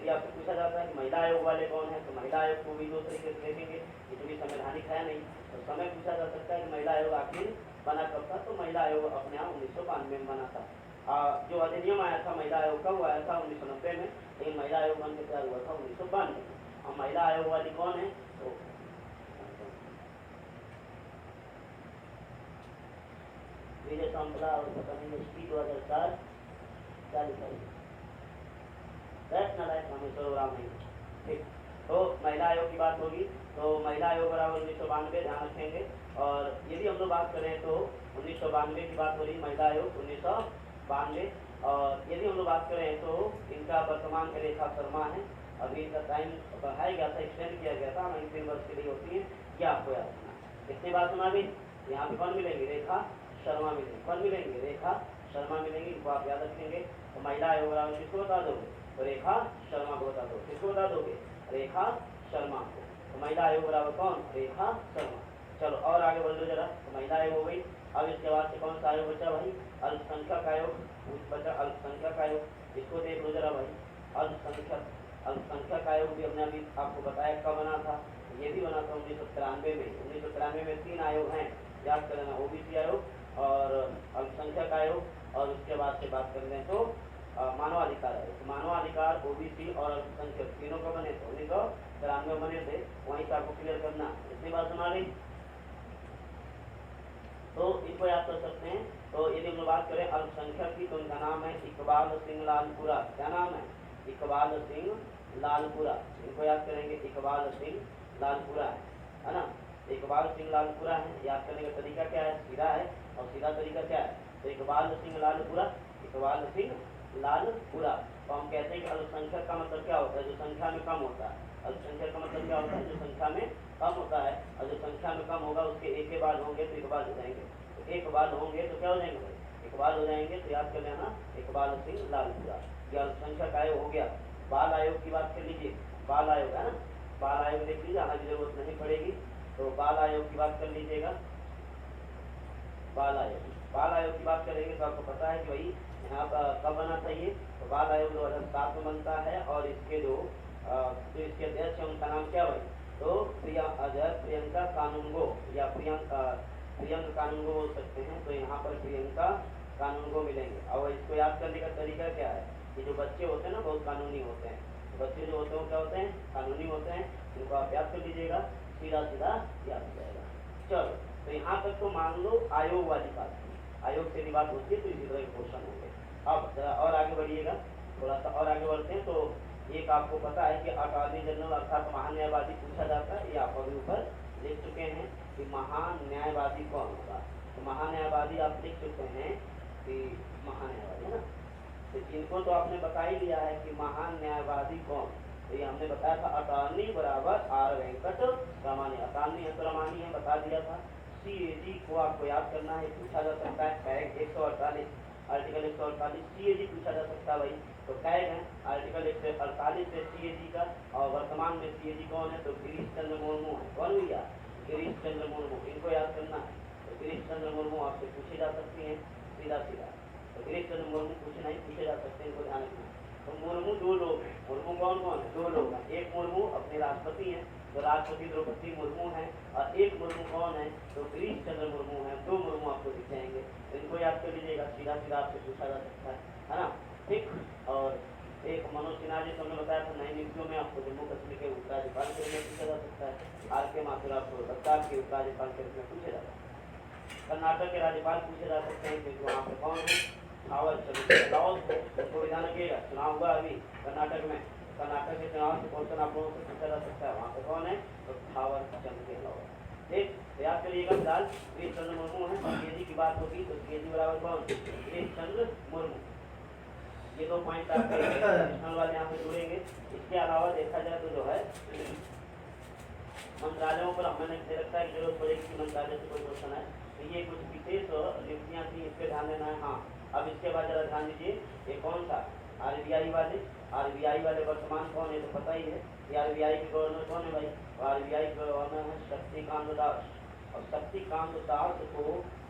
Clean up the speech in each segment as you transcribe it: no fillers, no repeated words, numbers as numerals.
यदि आपसे पूछा जाता है कि महिला आयोग वाले कौन है, तो महिला आयोग को भी दो तरीके से देखेंगे, ये तो भी संवैधानिक है नहीं। तो समय पूछा जा सकता है कि महिला आयोग आखिर बना कब था, तो महिला आयोग अपने यहाँ 1992 में बना था। जो अधिनियम आया था महिला आयोग का, वो आया था 1990 में, लेकिन महिला आयोग बन के तैयार हुआ था 1992 में। और महिला आयोग वाली कौन है, तो विजय सांपला और पता नहीं इसकी 2004 क्या लिखा है, रामेश्वर राम नहीं। ठीक, तो महिला आयोग की बात होगी, तो महिला आयोग बराबर 1992 ध्यान रखेंगे। और यदि हम लोग बात करें तो 1992 की बात हो रही, महिला आयोग 1992। और यदि हम लोग बात करें तो इनका वर्तमान में रेखा शर्मा है। अभी इनका टाइम बढ़ाया गया था, एक्सटेंड किया गया था, 3 वर्ष के लिए होती है, यह आपको याद रखना। इतनी बात सुना भी, यहाँ पे कौन मिलेंगे, रेखा शर्मा मिलेंगे। कौन मिलेंगे, रेखा शर्मा मिलेंगे, इनको आप याद रखेंगे। तो महिला आयोग बराबर किसको बता दोगे, तो रेखा शर्मा को बता दो। किसको बता दोगे, रेखा शर्मा को। तो महिला आयोग बराबर कौन, रेखा शर्मा। चलो और आगे बढ़ लो जरा। तो महिला आयोग हो गई। अब इसके बाद से कौन सा आयोग बचा भाई, अल्पसंख्यक आयोग बचा, अल्पसंख्यक आयोग। इसको देख लो जरा भाई, अल्पसंख्यक आयोग भी हमने अभी आपको बताया कब बना था, ये भी बना था 1993 में। 1993 में 3 आयोग हैं, याद कर लेना, ओबीसी आयोग और अल्पसंख्यक आयोग। और उसके बाद से बात कर लें तो मानवाधिकार आयोग। तो मानवाधिकार, ओबीसी और अल्पसंख्यक तीनों का बने थे, 1993 बने थे, वहीं से आपको क्लियर करना। इतनी बात सुना रही, तो इनको याद कर सकते हैं। तो यदि हम लोग बात करें अल्पसंख्यक की, तो उनका नाम है इकबाल सिंह लालपुरा। क्या नाम है, इकबाल सिंह लालपुरा। इनको याद करेंगे, इकबाल सिंह लालपुरा है ना, इकबाल सिंह लालपुरा है। याद करने का तरीका क्या है, सीधा है, और सीधा तरीका क्या है, तो इकबाल सिंह लालपुरा, इकबाल सिंह लालपुरा। तो हम कहते हैं कि अल्पसंख्यक का मतलब क्या होता है, जो संख्या में कम होता है। अल्पसंख्यक का मतलब क्या होता है, जो संख्या में कम होता है, और जो संख्या में कम होगा उसके एक के बाद होंगे तो इकबाल हो जाएंगे। तो एक बाद होंगे तो क्या हो जाएंगे, इकबाल हो जाएंगे। तो याद कर लेना, इकबाल सिंह लालपुरा। ये अल्पसंख्यक आयोग हो गया। बाल आयोग की बात कर लीजिए, बाल आयोग है ना, बाल आयोग देख लीजिए, आने की जरूरत नहीं पड़ेगी। तो बाल आयोग की बात कर लीजिएगा, बाल आयोग, बाल आयोग की बात करेंगे तो आपको पता है कि भाई यहाँ पर कब बना था ये, तो बाल आयोग 2007 में बनता है। और इसके जो इसके अध्यक्ष है उनका नाम क्या भाई, तो प्रियंका कानूनगो या प्रियंका कानूनगो बोल सकते हैं। तो यहाँ पर प्रियंका कानूनगो मिलेंगे। और इसको याद करने का तरीका क्या है, कि जो बच्चे होते हैं ना बहुत कानूनी होते हैं, तो बच्चे जो होते हैं क्या होते हैं, कानूनी होते हैं। इनको आप याद कर लीजिएगा, सीधा सीधा याद हो जाएगा। चलो, तो यहाँ तक तो मान लो आयोग वाली बात थी, आयोग से बात होती है तो इसी तरह क्वेश्चन होंगे। अब और आगे बढ़िएगा, थोड़ा सा और आगे बढ़ते हैं। तो एक आपको पता है कि अटॉर्नी जनरल अर्थात महान्यायवादी पूछा जाता है, ये आप अभी ऊपर लिख चुके हैं कि महान्यायवादी कौन होगा। तो महान्यायवादी आप लिख चुके हैं कि महान्यायवादी है ना, तो इनको तो आपने बता ही लिया है कि महान्यायवादी कौन। तो ये हमने बताया था, अटॉर्नी बराबर आर वेंकट रमानी। अटॉर्नी है तो रमानी है, बता दिया था। सीएजी को आपको याद करना है, पूछा जा सकता है, टैग 148 आर्टिकल 148 सीएजी पूछा जा सकता है भाई। तो टैग है आर्टिकल 148 से सीएजी का। और वर्तमान में सीएजी कौन है, तो गिरीश चंद्र मुर्मू है। कौन भैया, गिरीश चंद्र मुर्मू, इनको याद करना है। तो गिरीश चंद्र मुर्मू आपसे पूछी जा सकती है सीधा सीधा। तो गिरीश चंद्र मुर्मू पूछे जा सकते हैं, इनको ध्यान रखना। तो मुर्मू 2 लोग हैं, मुर्मू कौन कौन है, 2 लोग हैं। एक मुर्मू अपने राष्ट्रपति हैं, तो राष्ट्रपति द्रौपदी मुर्मू है। और एक मुर्मू कौन है, तो गिरीश चंद्र मुर्मू है। 2 मुर्मू आपको दिख जाएंगे, इनको याद कर लीजिएगा, सीधा सीधा आपसे पूछा जा सकता है ना, ठीक। और एक मनोज सिन्हा जी हमने बताया था, नई नीतियों में आपको जम्मू कश्मीर के उपराज्यपाल के रूप में पूछा जा सकता है। आर.के. माथुर आपको लद्दाख के उपराज्यपाल के रूप में पूछे जा सकता है। कर्नाटक के राज्यपाल पूछे जा सकते हैं, क्योंकि वहाँ पे कौन है, थावर चंद गहलोत। उनको ध्यान रखिएगा, चुनाव हुआ अभी कर्नाटक में, कर्नाटक के चुनाव से क्वेश्चन आप लोगों से पूछा जा सकता है। वहाँ पे कौन है, तो थावर चंद गहलोत, ठीक। याद करिएगा, फिलहाल गिरीश चंद्र मुर्मू है। सीएजी की बात होगी तो सीएजी बराबर कौन, गिरीश चंद्र मुर्मू। ये 2 पॉइंट आपके एडिशनल वाले यहाँ पे जुड़ेंगे। इसके अलावा देखा जाए तो जो है मंत्रालयों पर हमें दे रखता है, जरूरत पड़ेगी कि मंत्रालय से कोई क्वेश्चन है। तो ये कुछ विशेष नियुक्तियाँ थी, इस पर ध्यान देना है। हाँ, अब इसके बाद जरा ध्यान दीजिए, ये कौन सा, आरबीआई वाले वर्तमान कौन है, तो पता ही है कि आरबीआई के गवर्नर कौन है भाई, आरबीआई के गवर्नर है शक्तिकांत दास। और शक्तिकांत दास को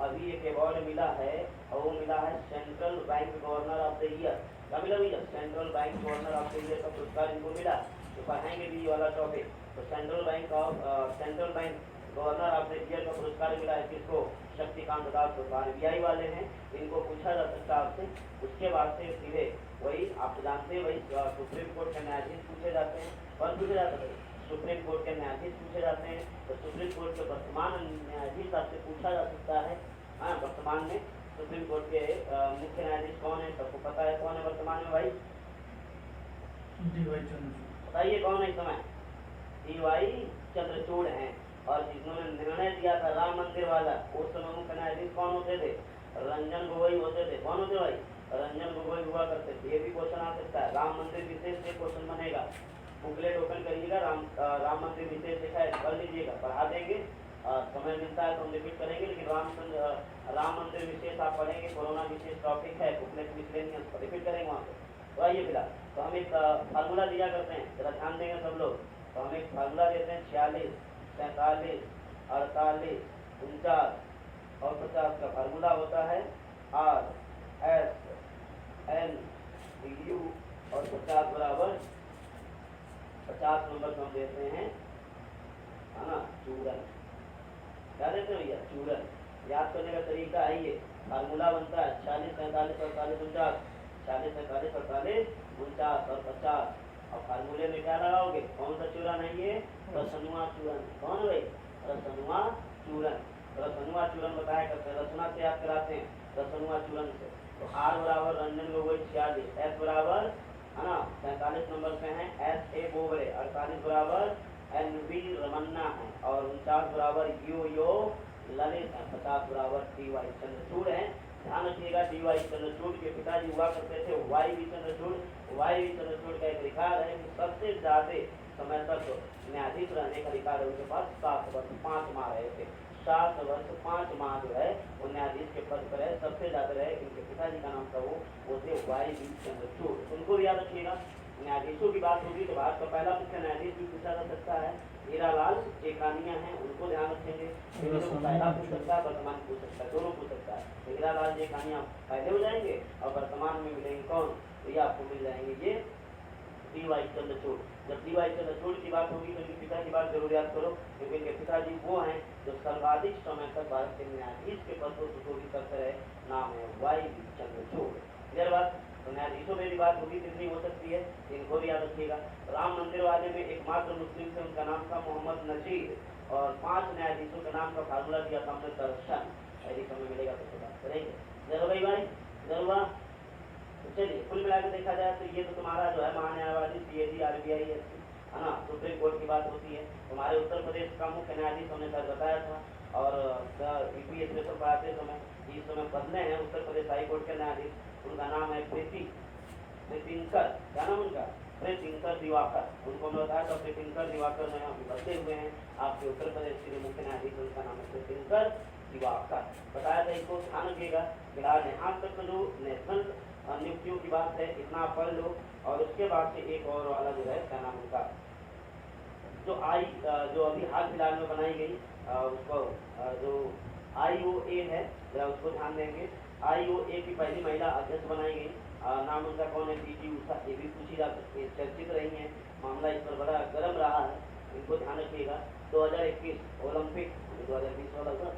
अभी एक अवार्ड मिला है, और वो मिला है central bank governor of the year. क्या मिला भैया? Central bank governor of India का पुरस्कार इनको मिला। तो पढ़ाएंगे भी ये वाला टॉपिक। तो central bank governor of India का पुरस्कार मिला है किसको? शक्तिकांत दास को। आरबीआई वाले हैं, इनको पूछा जा सकता है आपसे। उसके बाद से सीधे वही आप जानते हैं, वही सुप्रीम कोर्ट के न्यायाधीश पूछे जाते हैं। और पूछे जाते हैं सुप्रीम कोर्ट के न्यायाधीश पूछे जाते हैं। तो सुप्रीम कोर्ट के वर्तमान न्यायाधीश आपसे पूछा जा सकता है। हाँ, वर्तमान में सुप्रीम कोर्ट के मुख्य न्यायाधीश कौन है? सबको पता है कौन है वर्तमान में भाई? बताइए कौन है इस समय? DY चंद्रचूड़ हैं। और जिन्होंने निर्णय दिया था राम मंदिर वाला, उस समय मुख्य न्यायाधीश कौन होते थे? रंजन गोगोई होते थे। कौन होते भाई? रंजन गोगोई हुआ करते थे। ये भी क्वेश्चन आ सकता है। राम मंदिर विशेष से क्वेश्चन बनेगा। बुकलेट ओपन करिएगा, राम मंदिर विशेष लिखा है, पढ़ लीजिएगा, पढ़ा देंगे। समय मिलता है तो हम रिपीट करेंगे, लेकिन राम मंदिर विशेष आप पढ़ेंगे, कोरोना विशेष टॉपिक है, बुकलेट मिसलेनियस रिपीट करेंगे वहाँ पे। तो आइए फिलहाल तो हम एक फार्मूला दिया करते हैं, जरा ध्यान देंगे सब लोग। तो हम एक फार्मूला देते हैं 46, 47, 48, 49 और 50 का फार्मूला होता है RSNU और 50 बराबर 50 नंबर को हम देते हैं, है ना, चूरन। क्या देते हैं भैया? चूरन। याद करने का तरीका है ये। फार्मूला बनता है 40, 47, 48, 49, 40, 47, 48, 49 और 50। और फार्मूले में क्या लगाओगे? कौन सा चूरन है ये? रसनुआ चूरन। कौन है भाई? रसनुआ चूरन। रसनुआ चूरन बताया करते हैं, रसना से याद कराते हैं, रसनुआ चूरन से। तो R बराबर रंजन गोगोई 46, S बराबर, है ना, 45 नंबर पे है SA बोबड़े, 48 बराबर NV रमन्ना है और 49 बराबर यो ललित है, 50 बराबर DY चंद्रचूड़ है। ध्यान रखिएगा, DY चंद्रचूड़ के पिताजी हुआ करते थे YV चंद्रचूड़। YV चंद्रचूड़ का एक रिकॉर्ड है कि सबसे ज्यादा समय तक न्यायाधीश रहने का रिकॉर्ड है उनके पास। 7 वर्ष 5 माह रहे थे। 7 वर्ष 5 माह जो है वो न्यायाधीश के पद पर है, सबसे ज्यादा रहे। इनके पिताजी का नाम था वो थे YV चंद्रचूड़। उनको भी याद रखिएगा। न्यायाधीशों की बात होगी तो भारत का पहला मुख्य न्यायाधीश भी पूछा जा सकता है। हीरालाल एकानिया हैं, उनको ध्यान रखेंगे। पहला पूछ सकता है, वर्तमान पूछ सकता है, दोनों पूछ सकता है। हीरालाल एकानिया पहले हो जाएंगे और वर्तमान में मिलेंगे कौन? तो ये आपको मिल जाएंगे ये DY चंद्रचूड़। जब DY चंद्रचूड़ की बात होगी तो इनके पिता की बात जरूर याद करो, क्योंकि इनके पिताजी वो हैं जो सर्वाधिक समय तक भारत के न्यायाधीश के पद को सुशोभित करते रहे। नाम है YV चंद्रचूड़। क्लियर बात? तो न्यायाधीशों में भी बात होगी, कितनी हो सकती है, इनको भी याद रखिएगा। राम मंदिर वाले में एकमात्र मुस्लिम थे, उनका नाम था मोहम्मद नजीर। और 5 न्यायाधीशों के नाम का फार्मूला दिया था हमने, दर्शन। यदि समय मिलेगा तो बात करेंगे। जरूर भाई, जरूर। तो चलिए, कुल मिलाकर देखा जाए तो ये तो तुम्हारा जो है महान्यायवादी CAG RBI है ना, सुप्रीम कोर्ट की बात होती है। तुम्हारे उत्तर प्रदेश का मुख्य न्यायाधीश हमने कल बताया था। और UP स्पेशल पढ़ाते समय इस समय बदले हैं उत्तर प्रदेश हाई कोर्ट के न्यायाधीश। उनका नाम है प्रीतिंकर। क्या नाम उनका? प्रीतिंकर दिवाकर। उनको हमने बताया था प्रीतिंकर दिवाकर में यहाँ बदले हुए हैं आपके उत्तर प्रदेश के मुख्य न्यायाधीश। उनका नाम है प्रीतिंकर दिवाकर। बताया था, इसको ध्यान रखिएगा। फिलहाल यहाँ तक जो नेशनल नियुक्तियों की बात है इतना आप पढ़ लो। और उसके बाद से एक और वाला जो है क्या नाम उनका, जो अभी हाल फिलहाल में बनाई गई उसको जो IOA है, जरा उसको ध्यान देंगे। IOA की पहली महिला अध्यक्ष बनाई गई। नाम उनका कौन है? PT उषा। ये भी पूछी जा सकती है, चर्चित रही है, मामला इस पर बड़ा गर्म रहा है, इनको ध्यान रखिएगा। 2021 ओलंपिक, 2020 वाला था,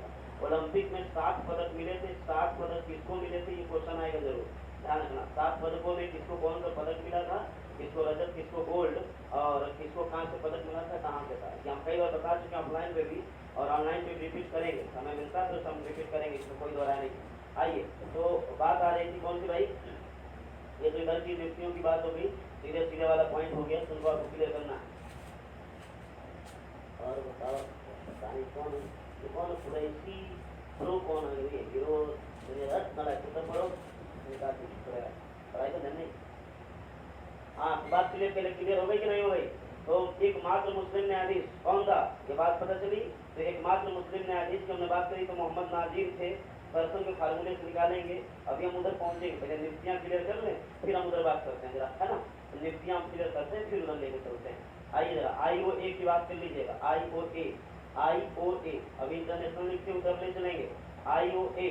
ओलंपिक में 7 पदक मिले थे। 7 पदक किसको मिले थे? ये क्वेश्चन आएगा जरूर, ध्यान रखना। 7 पदकों में किसको कौन सा पदक मिला था? किसको रजत, किसको गोल्ड और किसको कांस्य पदक मिला था, कहाँ से था? ये हम कई बार बता चुके हैं ऑफलाइन पे भी, और ऑनलाइन पे रिपीट करेंगे, समय मिलता है तो हम रिपीट करेंगे, इसमें कोई दोहराया नहीं। आइए, तो बात आ रही थी कौन सी भाई? ये तो इधर की नियुक्तियों की बात हो गई, सीधे सीधे वाला पॉइंट हो गया, तुमको आपको क्लियर करना है। और बताओ कौन है? ये कौन है? कुरैशी प्रो कौन है? ये हीरो पढ़ो, पढ़ाई तो नहीं। हाँ, बात क्लियर हो गई कि नहीं हो गई? तो एकमात्र मुस्लिम न्यायाधीश कौन था, ये बात पता चली। तो एकमात्र मुस्लिम न्यायाधीश की हमने बात करी तो मोहम्मद नाजीर थे। पर्सन के फार्मूले से निकालेंगे। अभी हम उधर पहुंचेंगे, पहले नियुक्तियां क्लियर कर लें, फिर हम उधर बात करते हैं जरा, है ना। तो नियुक्तियां हम क्लियर करते हैं, फिर उधर लेकर चलते हैं। आइए जरा IOA की बात कर लीजिएगा। IOA अभी इंटरनेशनल नियुक्ति उधर ले चलेंगे। IOA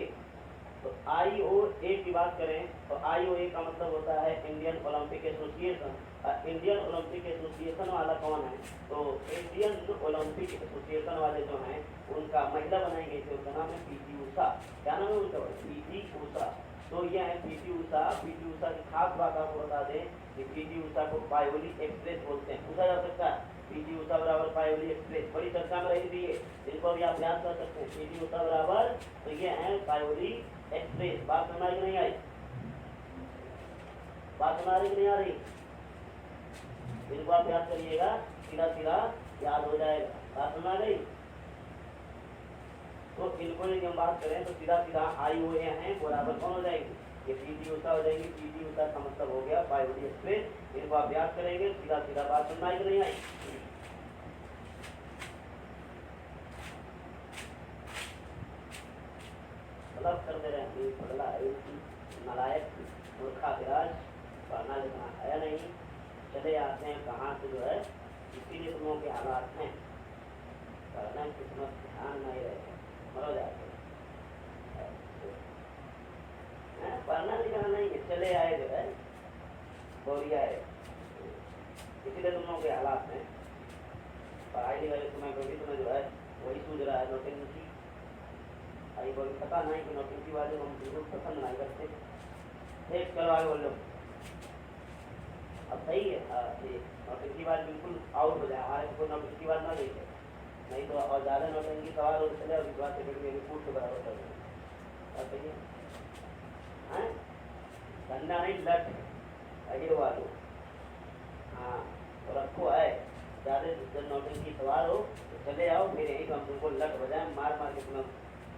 तो IOA की बात करें तो IOA का मतलब होता है Indian Olympic association. Indian Olympic association वाला कौन है? तो इंडियन ओलंपिक एसोसिएशन वाले जो हैं उनका महिला बनाई गई थी, उनका नाम है PT उषा। क्या नाम है उनका? PT उषा। तो ये है PT उषा। PT उषा की खास बात आपको बता दें कि PT उषा को पायोली एक्सप्रेस बोलते हैं, पूछा जा सकता है। PT उषा बराबर पायोली एक्सप्रेस, बड़ी चर्चा में रही थी ये, इनको भी आप याद कर सकते हैं। PT उषा बराबर, तो ये है पायोली एक्सप्रेस। बात समझ में नहीं आई? बात समझ रही कि नहीं आ रही? इनको आप याद करिएगा, सीधा सीधा याद हो जाएगा। बात समझ गई? तो इनको यदि हम बात करें तो सीधा सीधा IOA है बराबर कौन हो जाएगी? ये PT उषा हो जाएगी। PT उषा का मतलब हो गया पायोली एक्सप्रेस। इनको आप याद करेंगे, सीधा सीधा बात समझ आई कि नहीं आई? मतलब करते रहे पगला नालायक मूर्खा विराज, पढ़ना लिखना है नहीं, चले आते हैं कहाँ से जो है, इसीलिए तुम लोगों के हालात हैं। पढ़ना किस्मत ध्यान नहीं रहे, मरो जाते हैं। पढ़ना लिखना नहीं है, चले आए जो है बोरिया है, इसीलिए तुम लोगों के हालात हैं। पढ़ाई लिखाई तुम्हें कभी तुम्हें जो है वही सूझ रहा है नौटंकी। आई बोल पता नहीं कि नौटंकी वाले हम बिल्कुल पसंद नहीं करते। एक चलो आगे बोल लो। अब सही है, नौटंकी वाले बिल्कुल आउट हो जाए, हमारे को नौटंकी वाले ना देखे, नहीं तो और ज़्यादा नौटंकी सवाल हो चले और विश्वास से पूछ के बराबर कर दें। और सही है, धंधा नहीं लट अगिर वालों। हाँ, तो रखो है ज़्यादा जब नौटंकी सवाल हो तो चले आओ, फिर यहीं हम तुमको लट बजाएं, मार मार के तुम्हें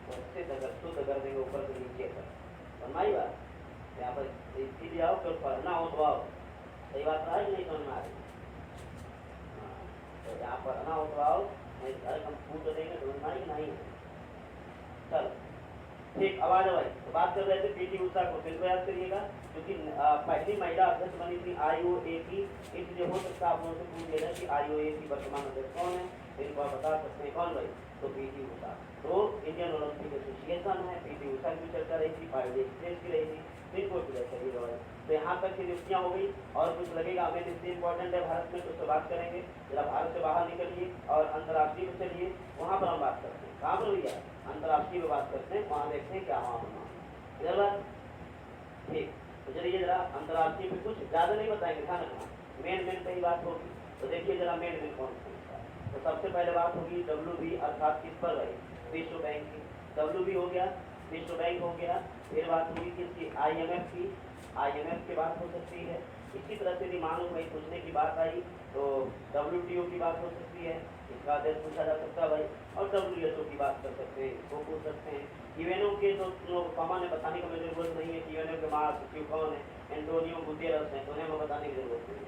उससे शुद्ध कर देंगे ऊपर से नीचे तक। समझाई बात? यहाँ पर इसीलिए आओ कि पढ़ना हो तो आओ। सही बात है कि नहीं समझ में आ रही? हाँ, तो यहाँ पढ़ना हो तो आओ, नहीं घर हम पूछ देंगे समझ में आई कि नहीं? चलो ठीक, आवाज भाई। तो बात कर रहे थे PT उषा को, फिर याद करिएगा क्योंकि पहली महिला अध्यक्ष बनी थी IOA की, इसलिए हो सकता है आप लोगों से पूछ लेना कि IOA की वर्तमान अध्यक्ष कौन है, इनको आप बता सकते हैं कौन भाई? तो PT उषा। तो इंडियन ओलंपिक एसोसिएशन है, PT उषा की चर्चा रही थी, पायोली एक्सप्रेस की रही थी, इनको करिएगा भाई। तो यहाँ तक की नियुक्तियाँ हो गई, और कुछ लगेगा हमें नियुक्ति इंपॉर्टेंट है भारत में, तो उससे बात करेंगे। जरा भारत से बाहर निकलिए और अंतर्राष्ट्रीय में चलिए, वहाँ पर हम बात करते हैं। कहाँ पर भैया? अंतर्राष्ट्रीय में बात करते हैं, वहाँ देखते हैं क्या वहाँ पर इधर बात। ठीक, तो चलिए जरा अंतर्राष्ट्रीय में कुछ ज़्यादा नहीं बताएंगे, ध्यान रखना, मेन पे ही बात होगी। तो देखिए जरा मेन कौन सा। तो सबसे पहले बात होगी WB अर्थात किस पर भाई? विश्व बैंक की। WB हो गया, विश्व बैंक हो गया। फिर बात होगी किसकी? IMF की। IMF की बात हो सकती है। इसी तरह से यदि मानो भाई पूछने की बात आई तो WTO की बात हो सकती है, इसका आदेश पूछा जा सकता है भाई। और WHO की बात कर सकते हैं, इसको पूछ सकते हैं। यूएनओ के तो सामान्य बताने की मुझे जरूरत नहीं है कि यूएनओ के महासचिव कौन है, एंटोनियो गुतेरस हैं, तो उन्हें मैं बताने की जरूरत नहीं है।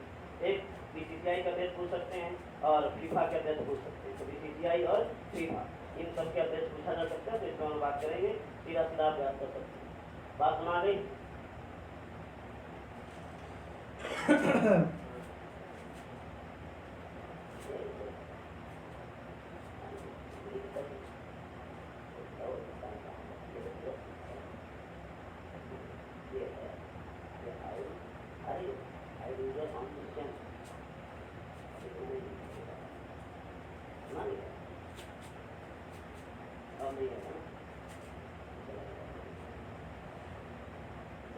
एक BCCI का अध्यक्ष पूछ सकते हैं और FIFA के अध्यक्ष पूछ सकते हैं। तो BCCI और FIFA इन सब के अध्यक्ष पूछा जा सकता है, तो इसमें हम बात करेंगे, सीधा सीधा आप याद कर सकते हैं। बात सुना गई?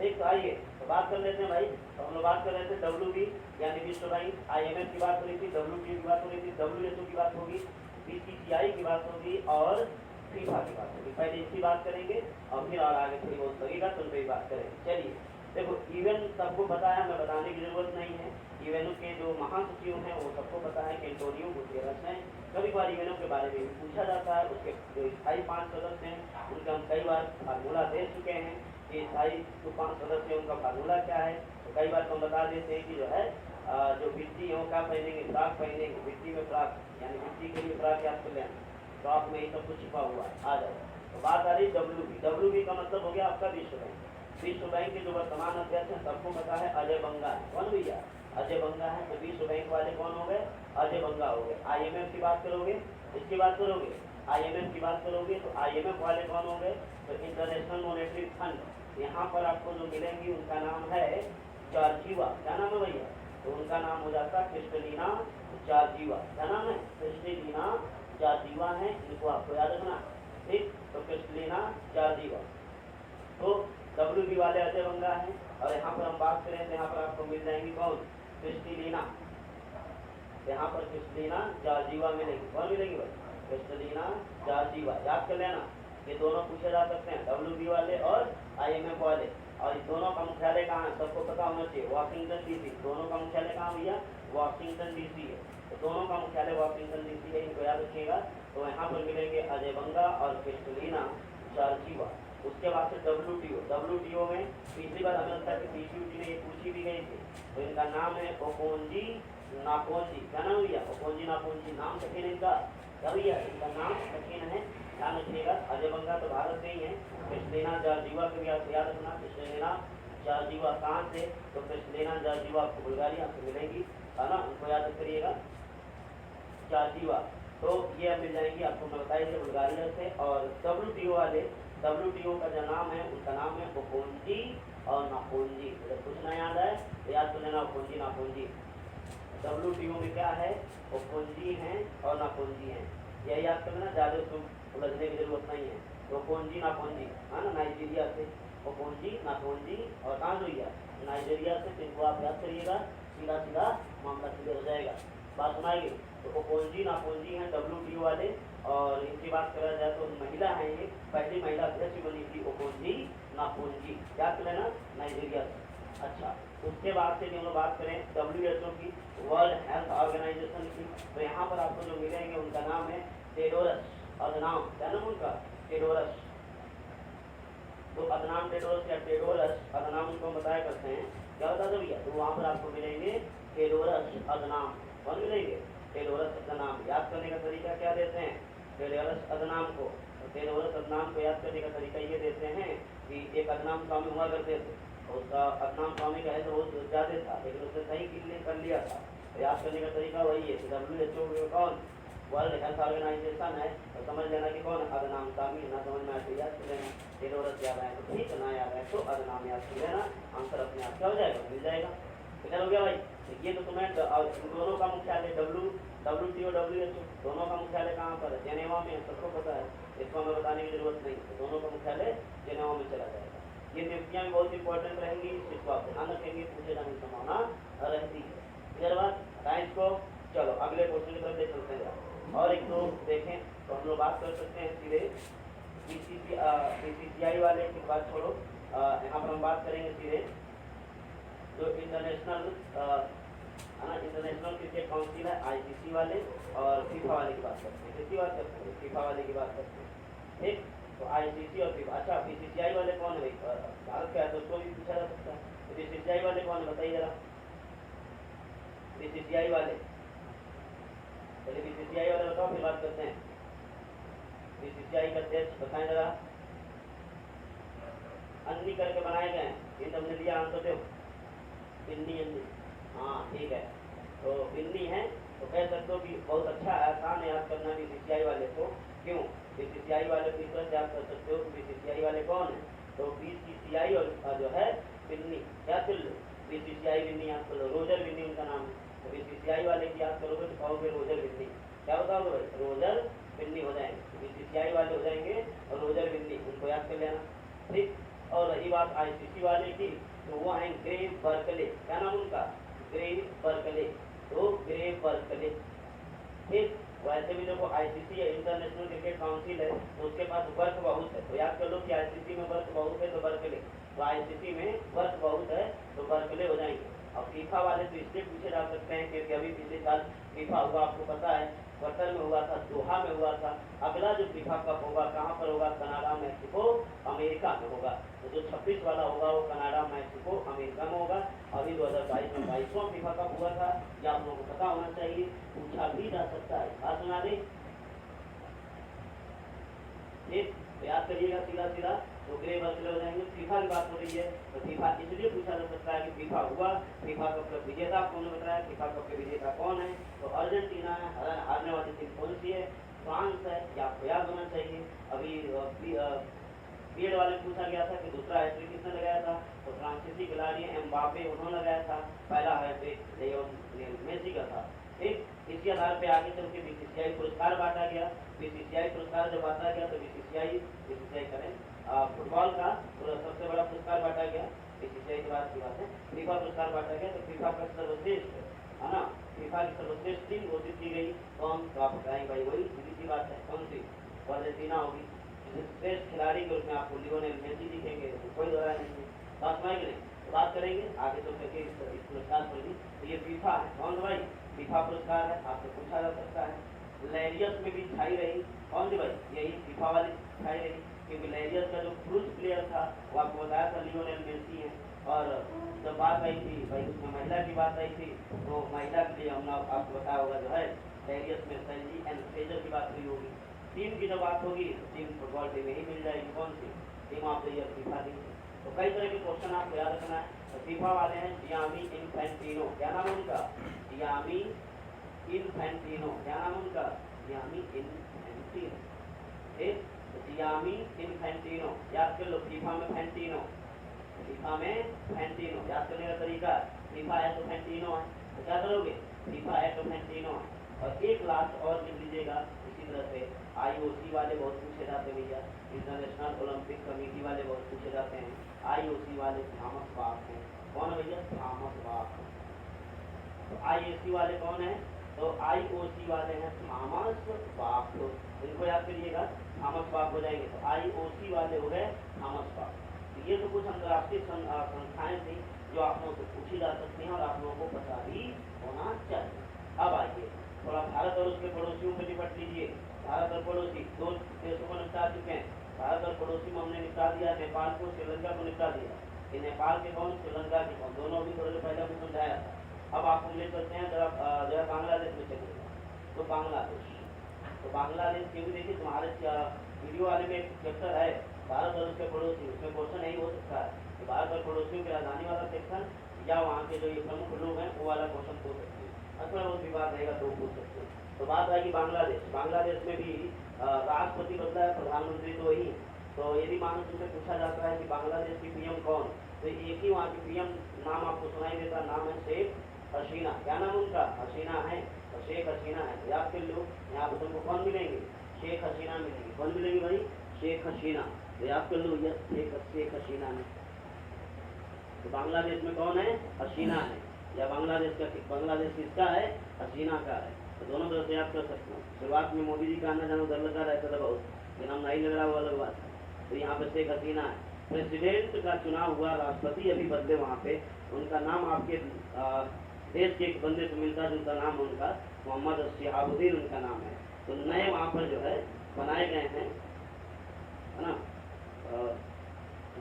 एक तो आइए तो बात कर लेते हैं भाई। तो हम लोग बात कर रहे थे WB यानी विश्व बैंक, IMF की बात हो रही थी, WTO की बात हो रही थी, WHO की बात होगी, BCCI की बात होगी और FIFA की बात होगी। पहले इसकी बात करेंगे और फिर और आगे थोड़ी बहुत लगेगा तो उन पर बात करेंगे। चलिए देखो, इवन सबको पता है, हमें बताने की जरूरत नहीं है। यूएनओ के जो महासचिव हैं वो सबको पता है कि एंटोनियो गुतेरस हैं। कभी बार यूएनओ के बारे में भी पूछा जाता है। उसके जो स्थायी 5 सदस्य हैं उनका हम कई बार फार्मूला दे चुके हैं कि स्थायी जो 5 सदस्य हैं उनका फार्मूला क्या है। तो कई बार हम बता देते हैं कि जो है जो भित्ती है वो क्या पहनेंगे, फ्राक पहनेंगे। भित्ती में फ्राक यानी भित्ती के लिए फ्राक याद कर लेना, फ्राक में ही सब कुछ छिपा हुआ है, आ जाए। तो बात आ रही WB का मतलब हो गया आपका विश्व बैंक। विश्व बैंक के जो वर्तमान अध्यक्ष हैं सबको पता है, अजय बंगा है। कौन भैया? अजय बंगा है। तो विश्व बैंक वाले कौन हो गए? अजय बंगा हो गए। IMF की बात करोगे, इसकी बात करोगे, IMF की बात करोगे तो IMF वाले कौन हो गए, तो इंटरनेशनल मॉनेटरी फंड। यहाँ पर आपको जो मिलेंगी उनका नाम है जॉर्जिवा। क्या नाम है भैया, तो उनका नाम हो जाता है क्रिस्टलिना जॉर्जिवा। क्या नाम है, क्रिस्टलिना जॉर्जिवा है, इनको आपको याद रखना, ठीक। तो क्रिस्टलिना जॉर्जिवा। तो WB वाले अजय बंगा हैं, और यहाँ पर हम बात करें तो यहाँ पर आपको मिल जाएंगी कौन, क्रिस्टलिना। यहाँ पर क्रिस्टलिना जॉर्जिवा मिलेगी, कौन मिलेगी भाई, क्रिस्टलिना जॉर्जिवा। याद कर लेना, ये दोनों पूछे जा सकते हैं, WB वाले और IMF वाले। और इस दोनों का मुख्यालय कहाँ है, सबको पता होना चाहिए, वाशिंगटन DC। दोनों का मुख्यालय कहाँ भैया, वाशिंगटन DC है। तो दोनों का मुख्यालय वाशिंगटन DC है, इनको याद रखिएगा। तो यहाँ पर मिलेंगे अजय बंगा और क्रिस्टलिना जॉर्जिवा। उसके बाद से WTO में पिछली बार हमें लगता है कि PCUT में ये पूछी भी गई थी। तो इनका नाम है ओकोंजी नापोंजी। क्या नाम भैया, ओकोंजी नापोंजी। नाम कठिन इनका, क्या भैया, इनका नाम कठिन है, ध्यान रखिएगा। अजय बंगा तो भारत से ही है, क्रिस्टलिना जॉर्जिवा को भी आप याद रखना। क्रिस्टलिना जॉर्जिवा कहाँ से, तो क्रिस्टलिना जॉर्जिवा आपको बुल्गारिया से मिलेगी, है ना, उनको याद करिएगा, जॉर्जिवा। तो ये मिल जाएंगी आपको, मैं बताइए, बुल्गारिया से। और WTO वाले, WTO का जो नाम है उनका नाम है ओकोंजी और नापोंजी। जब कुछ ना याद आए तो याद कर लेना, ओकोंजी नापोंजी। WTO में क्या है, ओकोंजी हैं और नापोंजी हैं, यह याद कर लेना, ज़्यादा उसको उलझने की जरूरत नहीं है। तो ओकोंजी नापोंजी, है ना, नाइजीरिया से ओकोंजी नापोंजी, और कहाँ से हुई है, नाइजीरिया से। तो इनको आप याद करिएगा, सीधा सीधा मामला क्लियर हो जाएगा। बात सुनाइए, तो ओकोंजी नापोंजी हैं WTO वाले। और इनकी बात करा जाए तो महिला हैं, ये पहली महिला अध्यक्ष बनी थी ओकोंजी नापोंजी, याद कर लेना, नाइजीरिया से। अच्छा, उसके बाद से हम लोग बात करें WHO की, वर्ल्ड हेल्थ ऑर्गेनाइजेशन की, तो यहाँ पर आपको जो मिलेंगे उनका नाम है टेडोरस अदनाम। क्या नाम उनका, टेडोरस। तो अदनाम टेडोरस या टेडोरस अदनाम उनको बताया करते हैं, क्या बता दो भैया, तो वहाँ पर आपको मिलेंगे टेडोरस अदनाम। कौन मिलेंगे, टेडोरस अदनाम। याद करने का तरीका क्या देते हैं, टेडोरस अदनाम को, तो टेडोरस अदनाम को याद करने का तरीका ये देते हैं कि एक अदनाम स्वामी हुआ करते थे, उसका अदनाम स्वामी का है तो बहुत ज़्यादा था, लेकिन उसने सही कर लिया था। तो याद करने का तरीका वही है कि WHO में कौन, वर्ल्ड हेल्थ ऑर्गेनाइजेशन है, तो समझ लेना कि कौन, अदनाम स्वामी। ना समझ में आए तो याद कर लेना, टेडोरस याद आए तो ठीक, ना याद आए तो अदनाम याद कर लेना, आंसर अपने आप क्या हो जाएगा, मिल जाएगा। क्लियर हो गया भाई। ये तो तुम्हें दोनों का मुख्यालय WTO WHO दोनों का मुख्यालय कहाँ पर है, जेनेवा में, सबको पता है, इसको हमें बताने की जरूरत नहीं। तो दोनों का मुख्यालय जेनेवा में चला जाएगा। ये नियुक्तियाँ भी बहुत इंपॉर्टेंट रहेंगी, इसको आप ध्यान रखेंगे, पूछे जाने की संभावना रहती है। क्लियर बात, बताएं इसको। चलो अगले क्वेश्चन की तरफ देख सकते हैं, और एक दो देखें तो हम लोग बात कर सकते हैं सीधे BCCI वाले की बात छोड़ो, यहाँ पर हम बात करेंगे सीधे जो इंटरनेशनल क्रिकेट काउंसिल है, ICC वाले और फीफा वाले की बात करते हैं। किसकी बात करते हैं, फीफा वाले की बात करते हैं, ठीक। तो ICC और फीफा। अच्छा, BCCI वाले कौन है, भारत का है तो उसको भी पूछा जा सकता है। तो BCCI वाले कौन है, बताइए जरा, BCCI वाले, पहले BCCI वाले बताओ, फिर बात करते हैं। BCCI का अध्यक्ष बताएं जरा, अन्नी करके बनाए गए हैं, इन हमने दिया आंसर दो, इन्नी, हाँ ठीक है। तो इन्नी है तो कह सकते हो कि बहुत अच्छा आसान याद करना BCCI वाले को। क्यों, BCCI वाले को इस तरह याद कर सकते हो कि BCCI वाले कौन है, तो BCCI और जो है बिन्नी, याद कर लो, BCCI बिन्नी याद कर लो, रोजर बिन्नी उनका नाम है। तो BCCI वाले की याद करोगे तो कहोगे रोजर बिन्नी। क्या बताओगे भाई, रोजर बिन्नी हो जाएंगे, BCCI वाले हो जाएंगे और रोजर बिन्नी, उनको याद कर लेना, ठीक। और रही बात ICC वाले की, तो वो हैं ग्रेव बर्कले। क्या नाम उनका, ग्रेव बर्कले, तो ग्रेव बर्कले, ठीक। वैसे भी देखो ICC या इंटरनेशनल क्रिकेट काउंसिल है, तो उसके पास वर्क बहुत है, तो याद कर लो कि ICC में वर्क बहुत है तो बर्कले, तो ICC में वर्क बहुत है तो बर्कले हो जाएंगे। और फीफा वाले तो इसलिए पूछे जा सकते हैं क्योंकि अभी पिछले साल फीफा हुआ, आपको पता है, क्वार्टर में हुआ था, दोहा में हुआ था। अगला जो फीफा कप होगा कहाँ पर होगा, कनाडा, मैक्सिको, अमेरिका में होगा। तो जो 26 वाला होगा वो कनाडा, मैक्सिको, अमेरिका में होगा। अभी 2022 में 22वां फीफा कप हुआ था, या आप लोगों को पता होना चाहिए, पूछा भी जा सकता है। बात सुना दी, ठीक, तो याद करिएगा सीधा सीधा, तो ग्रे बर्कले हो जाएंगे। फीफा की बात हो रही है तो फीफा इसलिए पूछा जा सकता है कि फीफा हुआ, फीफा कप का विजेता कौन बताया, फीफा कप के विजेता कौन है, तो अर्जेंटीना है। हारने वाली टीम कौन सी है, फ्रांस है, या आपको याद होना चाहिए। अभी बीएड वाले में पूछा गया था कि दूसरा हैट्रिक किसने लगाया था, तो फ्रांसीसी खिलाड़ी एम्बापे उन्होंने लगाया था। पहला हैट्रिक लियोनेल मेसी का था। ठीक, इसी आधार पे आगे चल के बीसीसीआई पुरस्कार बांटा गया। बीसीसीआई पुरस्कार जब बांटा गया तो बीसीसीआई करें फुटबॉल का सबसे बड़ा पुरस्कार बांटा गया। बीसीसीआई के बाद की बात है, फीफा पुरस्कार बांटा गया। तो फीफा का सर्वश्रेष्ठ है ना, फीफा की सर्वश्रेष्ठ टीम घोषित की गई। कौन, तो आप बताएंगे भाई, वही सीधी सी बात है, कौन सी, अर्जेंटीना होगी। श्रेष्ठ खिलाड़ी के रूप में आपको लियोनेल मेसी दिखेंगे, कोई दोहरा नहीं है। बात समझ गए, तो बात करेंगे आगे तो करके इस पुरस्कार पर भी। तो ये फीफा है, कौन भाई, फीफा पुरस्कार है, आपसे पूछा जा सकता है। लैरियस में भी छाई रही, कौन सी भाई, यही फीफा वाली छाई रही, क्योंकि लैरियस का जो क्रूज प्लेयर था वो आपको बताया था लियोनेल मेसी है। और जब बात आई थी भाई, उसमें महिला की बात आई थी, तो महिला के लिए हमने आपको बताया होगा जो है लैरियस में सैली एंड फ्रेजर की बात हुई होगी। टीम की जब बात होगी तो टीम फुटबॉल टीम यही मिल जाएगी, कौन सी, team of the year FIFA team. तो कई तरह के क्वेश्चन आपको याद रखना है। तो फीफा वाले हैं जियामी इन्फेंटिनो, क्या नाम है उनका, जियामी इन्फेंटिनो, क्या नाम है उनका, जियामी इन्फेंटिनो। ठीक, तो जियामी इन्फेंटिनो याद कर लो, फीफा में फैंटिनो, फीफा में फैंटिनो याद करने का तरीका, फीफा है तो फैंटिनो है, तो क्या करोगे, फीफा है तो फैंटिनो है। और एक लास्ट और लिख लीजिएगा इसी तरह से, आईओसी वाले बहुत पूछे जाते हैं भैया, इंटरनेशनल ओलंपिक कमेटी वाले बहुत पूछे जाते हैं। आईओसी वाले थॉमस बाख हैं, कौन भैया, थॉमस बाख। तो आईओसी वाले कौन है, तो आईओसी वाले हैं थॉमस बाख, इनको याद करिएगा, थॉमस बाख हो जाएंगे। तो आईओसी वाले हो गए थॉमस बाख। तो ये तो कुछ अंतर्राष्ट्रीय संस्थाएं थी जो आप लोगों से पूछी जा सकती हैं और आप लोगों को पता भी होना चाहिए। अब आइए थोड़ा भारत और उसके पड़ोसियों पर निपट लीजिए। भारत और पड़ोसी दो देशों को निपटा चुके हैं। भारत और पड़ोसी में हमने निपटा दिया नेपाल को, श्रीलंका को निपटा दिया। कि नेपाल के कौन, श्रीलंका के कौन, दोनों भी थोड़े पहले हमने समझाया था। अब आप ले चलते हैं जरा जो है बांग्लादेश में चलिएगा। तो बांग्लादेश के भी देखिए, तुम्हारे वीडियो वाले में एक चैप्टर है भारत और उसके पड़ोसी, उसमें क्वेश्चन यही हो सकता है कि भारत और पड़ोसियों की राजधानी वाला सेक्शन या वहाँ के जो ये प्रमुख लोग हैं वो वाला क्वेश्चन पूछ सकते हैं। अथवा बहुत विवाद रहेगा तो पूछ सकते हैं। तो बात आएगी बांग्लादेश में भी राष्ट्रपति बदला है, प्रधानमंत्री तो वही। तो यदि मानो तुमसे पूछा जाता है कि बांग्लादेश की पीएम कौन, तो एक ही वहाँ की पीएम नाम आपको सुनाई देता, नाम है शेख हसीना। क्या नाम उनका, हसीना है, तो शेख हसीना है। याद कर लो, यहाँ पर तुमको कौन मिलेंगे, शेख हसीना मिलेंगे। कौन मिलेंगे भाई, शेख हसीना। तो याद कर लो, यह शेख हसीना है। तो बांग्लादेश में कौन है, हसीना है, या बांग्लादेश किसका है, हसीना का है। तो दोनों तरह से याद कर सकते हो। शुरुआत में मोदी जी का आना जाना डर लगा रहता था बहुत, लेकिन हम नहीं लग रहा, वो अलग बात है। तो यहाँ पे शेख हसीना है। प्रेसिडेंट का चुनाव हुआ, राष्ट्रपति अभी बदले वहाँ पे, उनका नाम आपके देश के एक बंदे से मिलता जुलता नाम उनका, मोहम्मद शिहाबुद्दीन उनका नाम है। तो नए वहाँ पर जो है बनाए गए हैं, है ना,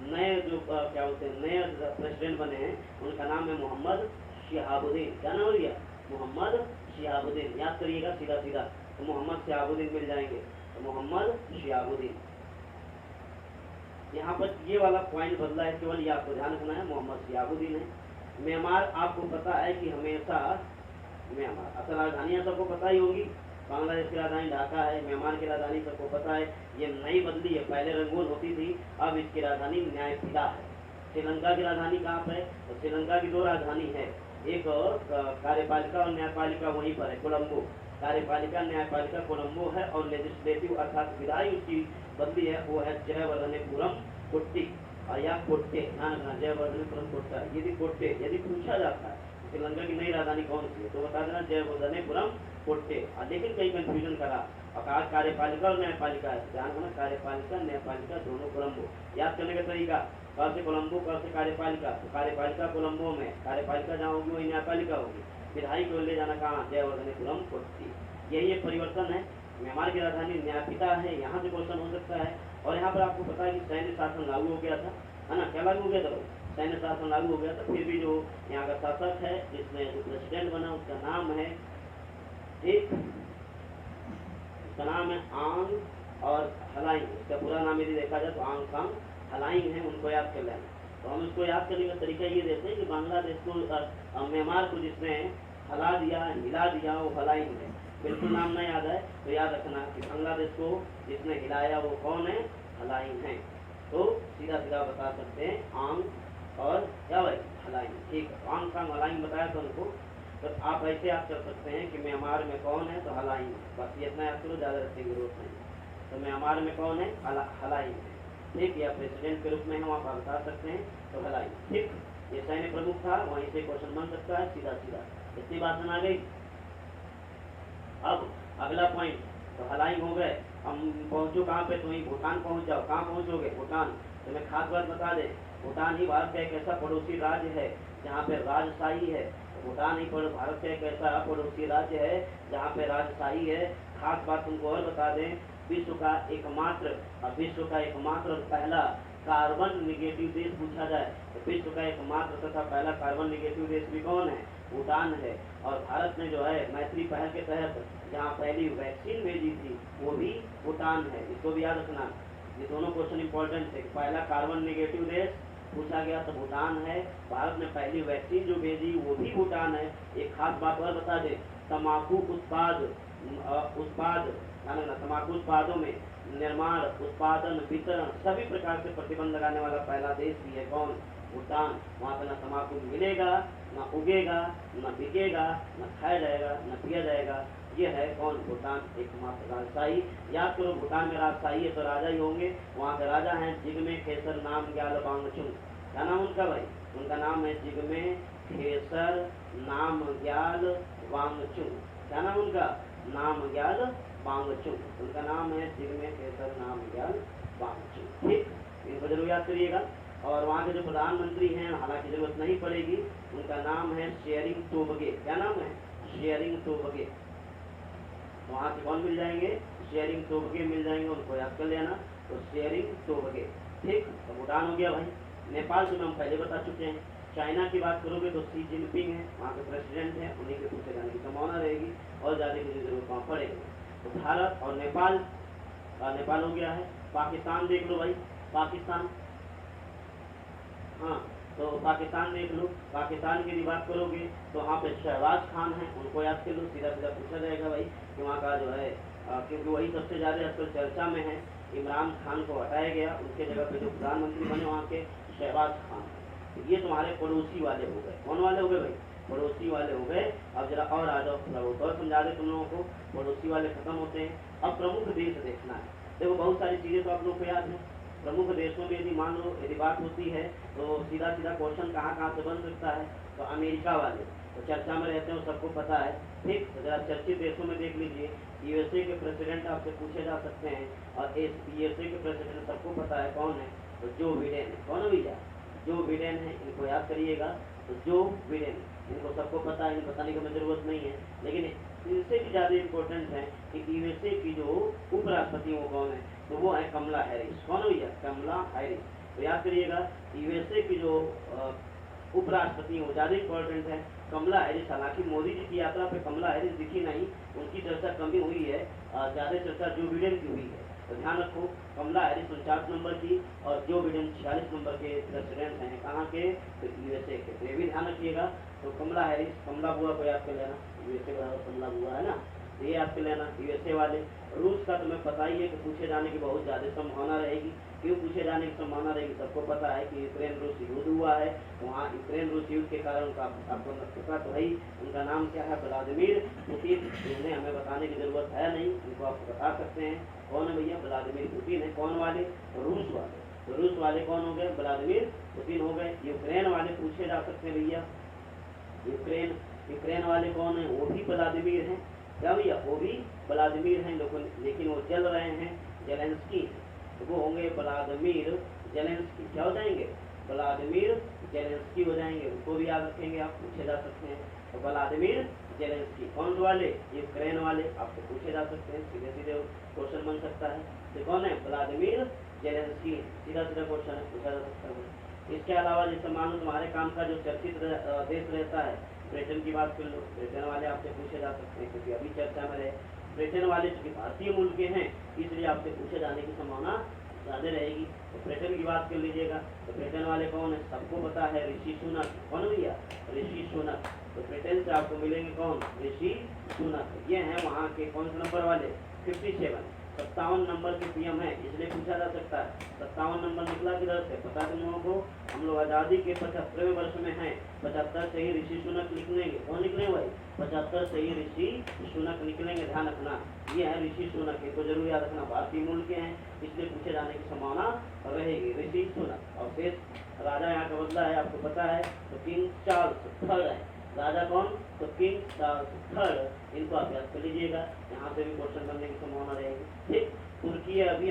नए जो क्या बोलते हैं, नए प्रेसिडेंट बने हैं, उनका नाम है मोहम्मद शिहाबुद्दीन। क्या नाम हो गया, मोहम्मद शिहाबुद्दीन। याद करिएगा सीधा सीधा, तो मोहम्मद शिहाबुद्दीन मिल जाएंगे। तो मोहम्मद शिहाबुद्दीन, यहाँ पर ये वाला पॉइंट बदला है, केवल ये आपको ध्यान रखना है, मोहम्मद शिहाबुद्दीन है। म्यांमार आपको पता है कि हमेशा म्यांमार, असल राजधानियाँ सबको पता ही होगी। बांग्लादेश की राजधानी ढाका है, म्यांमार की राजधानी सबको पता है, ये नई बदली है, पहले रंगून होती थी, अब इसकी राजधानी न्यायपीड़ा है। श्रीलंका की राजधानी कहाँ पर है, तो श्रीलंका की दो राजधानी है, एक कार्यपालिका और न्यायपालिका वहीं पर है, कोलंबो। कार्यपालिका न्यायपालिका कोलंबो है, और लेजिस्लेटिव अर्थात विधायी उसकी बदली है, वो है जयवर्धनेपुरम कोट्टी या कोट्टे, ध्यान रखना, जयवर्धनेपुरम कोट्टा। यदि कोट्टे यदि पूछा जाता है श्रीलंका की नई राजधानी कौन सी है, तो बता देना जयवर्धनेपुरम कोट्टे। लेकिन कई कंफ्यूजन करा, और कार्यपालिका और न्यायपालिका है, ध्यान रखना, कार्यपालिका न्यायपालिका दोनों कोलंबो। याद करने का तरीका, कल से कोलंबो, कल से कार्यपालिका, तो कार्यपालिका कोलंबो में, कार्यपालिका जहाँ होगी वही न्यायपालिका होगी। विधायी को ले जाना कहाँ, जयवर्धनेपुरम कोट्टी। यही एक परिवर्तन है। म्यांमार की राजधानी न्यायपीड़ा है, यहाँ से क्वेश्चन हो सकता है। और यहाँ पर आपको पता है कि सैन्य शासन लागू हो गया था, है ना, क्या लागू हो गया था, सैन्य शासन लागू हो गया था। फिर भी जो यहाँ का शासक है, जिसमें जो प्रेसिडेंट बना, उसका नाम है, ठीक, उसका नाम है आंग और हलाइंग। इसका पूरा नाम यदि देखा जाए तो आंग सांग हलाइंग है, उनको याद कर लेना। तो हम इसको याद करने का तरीका ये देते हैं कि बांग्लादेश को, म्यांमार को जिसने हला दिया, हिला दिया, वो हलाइन है। बिल्कुल नाम नहीं याद है तो याद रखना कि बांग्लादेश को जिसने हिलाया वो कौन है, हलाइन है। तो सीधा सीधा बता सकते हैं आंग और क्या भाई, हलाइन। ठीक है, आंग सांग हलाइन बताया था उनको। तो आप ऐसे आप कर सकते हैं कि म्यांमार में कौन है, तो हलाइन। बस ये इतना याद करो, ज़्यादा रखने की जरूरत नहीं। तो म्यांमार में कौन है, हलाइन है। ठीक, या प्रेसिडेंट के रूप में हम आप बता सकते हैं तो हलाइन। ठीक, ये सैन्य प्रमुख था, वहीं से क्वेश्चन बन सकता है सीधा सीधा। इतनी बात सुना गई। अब अगला पॉइंट, तो हलाइन हो गए। हम पहुंचो कहाँ पे, तो वहीं भूटान पहुंच जाओ। कहाँ पहुंचोगे, भूटान। तो मैं खास बात बता दे, भूटान ही भारत का एक ऐसा पड़ोसी राज्य है जहाँ पे राजशाही है। तो भूटान ही भारत का एक ऐसा पड़ोसी राज्य है जहाँ पे राजशाही है। खास बात तुमको और बता दें, विश्व का एकमात्र और पहला कार्बन निगेटिव देश पूछा जाए तो विश्व का एकमात्र तथा पहला कार्बन निगेटिव देश भी कौन है, भूटान है। और भारत ने जो है मैत्री पहल के तहत जहाँ पहली वैक्सीन भेजी थी वो भी भूटान है। इसको भी याद रखना, ये दोनों क्वेश्चन इंपॉर्टेंट थे। पहला कार्बन निगेटिव देश पूछा गया तो भूटान है, भारत ने पहली वैक्सीन जो भेजी वो भी भूटान है। एक खास बात और बता दे, तम्बाकू तम्बाकू उत्पादों में निर्माण, उत्पादन, वितरण सभी प्रकार से प्रतिबंध लगाने वाला पहला देश भी है कौन, भूटान। वहाँ पे न तम्बाकू मिलेगा, न उगेगा, न बिकेगा, न खाया जाएगा, न पिया जाएगा। ये है कौन, भूटान, एकमात्र राजशाही। याद करो, भूटान में राजशाही है तो राजा ही होंगे। वहाँ के राजा हैं जिग्मे खेसर नामग्याल वांगचुक। क्या नाम उनका भाई, उनका नाम है जिग्मे खेसर नामग्याल वांगचुक। क्या नाम उनका, नामग्याल वांगचुक। उनका नाम है जिग्मे खेसर नामग्याल वांगचुक। ठीक, इनको जरूर याद करिएगा। और वहाँ के जो प्रधानमंत्री हैं, हालांकि जरूरत नहीं पड़ेगी, उनका नाम है शेरिंग तोबगे। क्या नाम है, शेरिंग तोबगे। वहाँ से कौन मिल जाएंगे, शेरिंग तोबगे मिल जाएंगे, उनको याद कर लेना। तो शेरिंग तोबगे। ठीक, तो भूटान हो गया भाई। नेपाल से हम पहले बता चुके हैं। चाइना की बात करोगे तो शी जिनपिंग है, वहाँ के प्रेसिडेंट हैं, उन्हीं के पूछे जाने की संभावना रहेगी और ज़्यादा की जरूरत वहाँ पड़ेगी। तो भारत और नेपाल, नेपाल हो गया है। पाकिस्तान देख लो भाई, पाकिस्तान। हाँ, तो पाकिस्तान देख लो। पाकिस्तान की बात करोगे तो वहाँ पे शहबाज खान है, उनको याद कर लो। सीधा सीधा पूछा जाएगा भाई कि वहाँ का जो है, क्योंकि वही सबसे ज़्यादा आजकल चर्चा में है। इमरान खान को हटाया गया, उनके जगह पे जो प्रधानमंत्री बने वहाँ के शहबाज खान। तो ये तुम्हारे पड़ोसी वाले हो गए। कौन वाले हो गए भाई, पड़ोसी वाले हो गए। अब जरा और आ जाओ, थोड़ा बहुत और समझा दे तुम लोगों को। पड़ोसी वाले खत्म होते हैं, अब प्रमुख देश देखना है। देखो बहुत सारी चीज़ें तो आप लोग को याद है। प्रमुख देशों में यदि मान लो यदि बात होती है तो सीधा सीधा क्वेश्चन कहाँ कहाँ से बन सकता है, तो अमेरिका वाले तो चर्चा में रहते हैं, सबको पता है। ठीक, तो जरा चर्चित देशों में देख लीजिए। यूएसए के प्रेसिडेंट आपसे पूछे जा सकते हैं, और यूएसए के प्रेसिडेंट सबको पता है कौन है, तो जो बिडेन है। कौन है भैया, जो बिडेन है, इनको याद करिएगा। तो जो बिडेन, इनको सबको पता है, इनको बताने की हमें जरूरत नहीं है। लेकिन इससे भी ज़्यादा इम्पोर्टेंट है कि यूएसए की जो उपराष्ट्रपति वो कौन है, तो वो है कमला हैरिस। कौन भैया, कमला हैरिस। तो याद करिएगा, यूएसए की जो उपराष्ट्रपति वो ज़्यादा इम्पोर्टेंट है, कमला हैरिस। हालांकि मोदी जी की यात्रा पे कमला हैरिस दिखी नहीं, उनकी चर्चा कमी हुई है, ज़्यादा चर्चा जो बिडेन की हुई है। तो ध्यान रखो, कमला हैरिस 49 नंबर की और जो बिडेन 46 नंबर के प्रेसिडेंट हैं। कहाँ के, तो यूएसए के। तो ये भी ध्यान रखिएगा। तो कमला हैरिस, कमला बुआ को याद कर लेना, यूएसए का कमला बुआ है ना, तो ये याद कर लेना यूएसए वाले। रूस का तुम्हें पता ही है कि पूछे जाने की बहुत ज़्यादा संभावना रहेगी। क्यों पूछे जाने की संभावना रहेगी, सबको पता है कि यूक्रेन रूस युद्ध हुआ है। वहाँ यूक्रेन रूस युद्ध के कारण उनका आपको पता तो है। उनका नाम क्या है, व्लादिमीर पुतिन। इन्हें हमें बताने की जरूरत है नहीं, इनको आप बता सकते हैं। कौन है भैया, व्लादिमीर पुतिन है। कौन वाले, रूस वाले। तो रूस वाले कौन हो गए, व्लादिमीर पुतिन हो गए। यूक्रेन वाले पूछे जा सकते हैं भैया, यूक्रेन वाले कौन है, वो भी व्लादिमीर हैं। क्या भैया, वो भी व्लादिमीर हैं, लेकिन वो चल रहे हैं जेलेंस्की। तो वो होंगे व्लादिमीर जेलेंस्की। क्या हो जाएंगे, व्लादिमीर जेलेंस्की हो जाएंगे। उनको भी याद रखेंगे आप, पूछे जा सकते हैं। तो व्लादिमीर जेलेंस्की। कौन वाले, यूक्रेन वाले, आपसे पूछे जा सकते हैं, सीधे सीधे क्वेश्चन बन सकता है। तो कौन है, व्लादिमीर जेलेंस्की। सीधा सीधा क्वेश्चन है, पूछा जा सकता है। इसके अलावा जैसे मान लो तुम्हारे काम का जो चर्चित देश रहता है, ब्रिटेन की बात कर लो, ब्रिटेन वाले आपसे पूछे जा सकते हैं, क्योंकि अभी चर्चा में रहे। ब्रिटेन वाले चूंकि भारतीय मूल के हैं, इसलिए आपसे पूछे जाने की संभावना ज़्यादा रहेगी। तो ब्रिटेन की बात कर लीजिएगा, तो ब्रिटेन वाले कौन है, सबको पता है, ऋषि सुनक। कौन भैया, ऋषि सुनक। तो ब्रिटेन से आपको मिलेंगे कौन, ऋषि सुनक। ये हैं वहाँ के कौन से नंबर वाले, 57 57 नंबर के पीएम है, इसलिए पूछा जा सकता है 57 नंबर निकला किधर से, पता तुम लोगों को। हम लोग आज़ादी के 75वें वर्ष में हैं, 75 से ही ऋषि सुनक निकलेंगे। कौन निकलेंगे भाई, 75 से ही ऋषि सुनक निकलेंगे, ध्यान रखना। ये है ऋषि सुनक, इनको जरूर याद रखना, भारतीय मूल के हैं, इसलिए पूछे जाने की संभावना रहेगी, ऋषि सुनक। और शेष राजा यहाँ का बदला है, आपको पता है, तो किंग चार्ल्स थर्ड है। राजा कौन, तो किंग चार्ल्स थर्ड, इनको आप याद कर लीजिएगा, यहाँ से भी क्वेश्चन बनने की संभावना रहेगी। ठीक, तुर्की है अभी